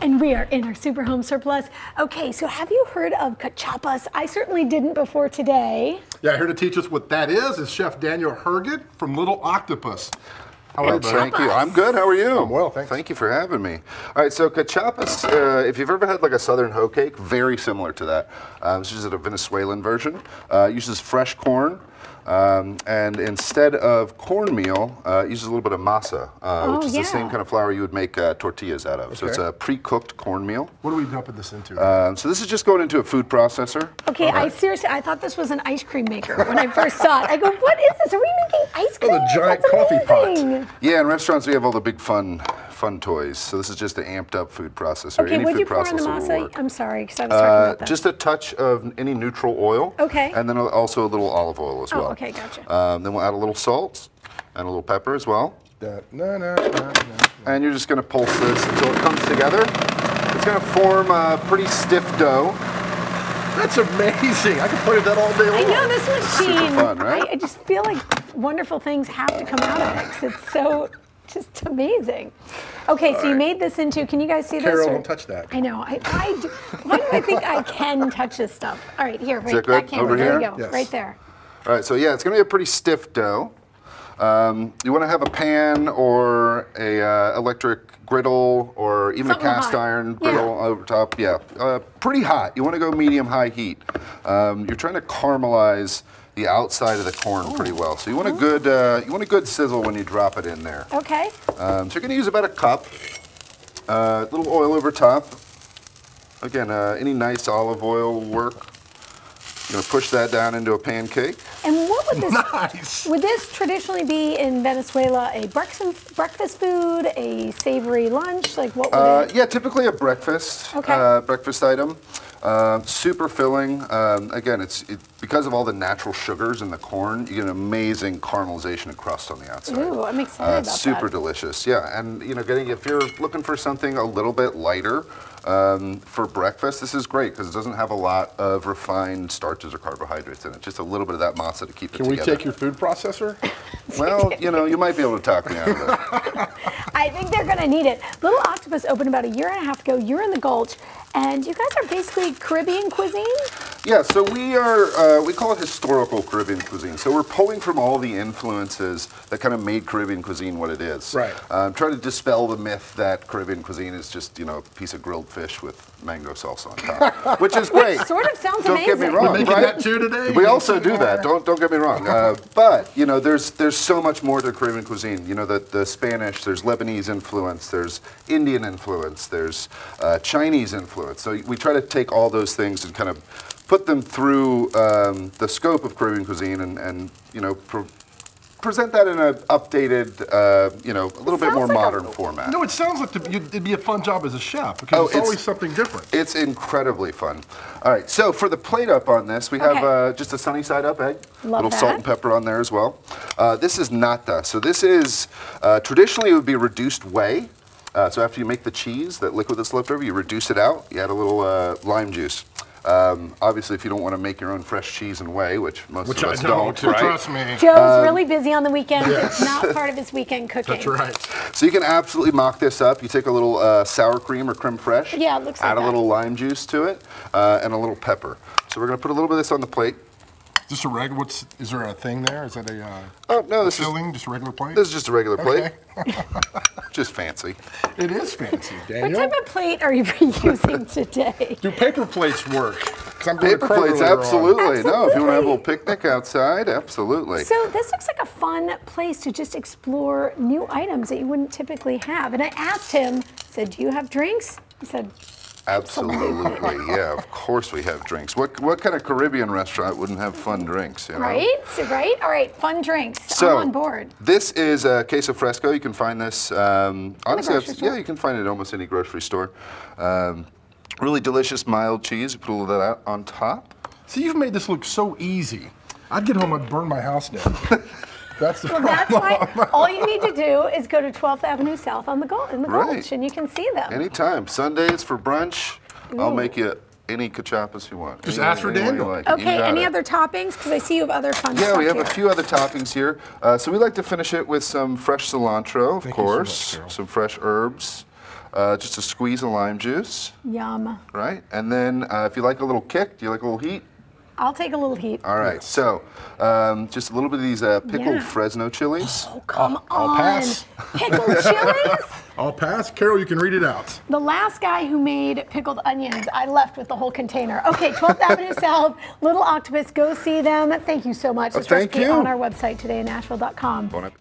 And we are in our super home surplus. Okay, so have you heard of Cachapas? I certainly didn't before today. Yeah, here to teach us what that is Chef Daniel Herget from Little Octopus. How are you, buddy? Thank you. I'm good. How are you? I'm well, thanks. Thank you for having me. All right, so cachapas, if you've ever had like a southern hoe cake, very similar to that. This is a Venezuelan version. Uses fresh corn. And instead of cornmeal, it uses a little bit of masa, which is the same kind of flour you would make tortillas out of. Okay. So it's a pre-cooked cornmeal. What are we dumping this into? So this is just going into a food processor. Okay, I seriously, I thought this was an ice cream maker when I first saw it. I go, what is this? Are we making ice cream? Oh, the giant That's coffee amazing. pot. Yeah, in restaurants we have all the big fun toys. So this is just an amped up food processor. Okay, any what'd food you pour on the processor will work. masa? I'm sorry, because I was talking about that. Just a touch of any neutral oil. Okay. And then also a little olive oil as well. Oh, okay, gotcha. Then we'll add a little salt and a little pepper as well. No. And you're just going to pulse this until it comes together. It's going to form a pretty stiff dough. That's amazing. I could play with that all day long. I know this machine. Super fun, right? I just feel like wonderful things have to come out of it because it's so just amazing. Okay, so you made this into, can you guys see this? Carol, don't touch that. I know. Why do I think I can touch this stuff? All right, here, right, that camera. Over there here? you go, Yes. right there. All right, so yeah, it's going to be a pretty stiff dough. You want to have a pan or a electric griddle or even Something a cast hot. iron griddle over top. Yeah, pretty hot. You want to go medium-high heat. You're trying to caramelize the outside of the corn pretty well. So you want a good sizzle when you drop it in there. Okay. So you're going to use about a cup. A little oil over top. Again, any nice olive oil will work. You're going to push that down into a pancake. And what would this, Nice. would this traditionally be in Venezuela, a breakfast food, a savory lunch? Like what would it? Yeah, typically a breakfast, breakfast item. Super filling. Again, it's because of all the natural sugars in the corn, you get an amazing caramelization and crust on the outside. Ooh, I'm excited about that. Super delicious. Yeah, and if you're looking for something a little bit lighter for breakfast, this is great because it doesn't have a lot of refined starches or carbohydrates in it. Just a little bit of that masa to keep it together. Can we take your food processor? Well, you might be able to talk me out of it. I think they're going to need it. Little Octopus opened about a year and a half ago. You're in the Gulch, and you guys are basically Caribbean cuisine? Yeah, so we call it historical Caribbean cuisine. So we're pulling from all the influences that kind of made Caribbean cuisine what it is. Right. Trying to dispel the myth that Caribbean cuisine is just, a piece of grilled fish with mango salsa on top, which is great. Which sort of sounds Don't amazing. get me wrong, We're making right? that too today? We also do that. Don't get me wrong. But there's so much more to Caribbean cuisine. The Spanish, there's Lebanese influence, there's Indian influence, there's Chinese influence. So we try to take all those things and kind of put them through the scope of Caribbean cuisine and present that in an updated, a little bit more modern format. No, it sounds like it'd be a fun job as a chef because it's always something different. It's incredibly fun. All right, so for the plate up on this, we have just a sunny side up egg. Love little that. salt and pepper on there as well. This is nata. So this is, traditionally it would be reduced whey. So after you make the cheese, that liquid that's left over, you reduce it out, you add a little lime juice. Obviously, if you don't want to make your own fresh cheese and whey, which most of us don't, right? Trust me. Joe's really busy on the weekends. It's not part of his weekend cooking. That's right. So you can absolutely mock this up. You take a little sour cream or creme fraiche. Yeah, it looks like add that. a little lime juice to it and a little pepper. So we're going to put a little bit of this on the plate. Just a regular. Is there a thing there? Is that a? Oh no, this filling. Just a regular plate. This is just a regular plate. Okay. Just fancy. It is fancy, What Daniel. type of plate are you using today? Do paper plates work? 'Cause I'm going to Paper Kroger plates, later on. absolutely. No, if you want to have a Absolutely. little picnic outside, absolutely. So this looks like a fun place to just explore new items that you wouldn't typically have. And I asked him, said, do you have drinks? He said, Absolutely, yeah. Of course we have drinks. What kind of Caribbean restaurant wouldn't have fun drinks? right? All right, fun drinks. So, I'm on board. This is a queso fresco. You can find this, honestly, grocery store? yeah, you can find it at almost any grocery store. Really delicious mild cheese. You put a little of that on top. See, you've made this look so easy. I'd get home and burn my house down. That's the Well, problem. that's why all you need to do is go to 12th Avenue South in the Right. Gulch, and you can see them. Anytime. Sundays for brunch, I'll Ooh. make you any cachapas you want. Just Any- ask for any one you Daniel. like. You Okay, got any it. other toppings? Because I see you have other fun Yeah, stuff we have here. a few other toppings here. So we like to finish it with some fresh cilantro, of Thank you so much, course, Carol. some fresh herbs. just a squeeze of lime juice. Yum. Right? And then if you like a little kick, do you like a little heat? I'll take a little heat. All right, so just a little bit of these pickled Fresno chilies. Oh, come on. I'll pass. Pickled chilies? I'll pass. Carol, you can read it out. The last guy who made pickled onions, I left with the whole container. Okay, 12th Avenue South, Little Octopus, go see them. Thank you so much. This Thank recipe you. on our website today, Nashville.com. Bon appetit.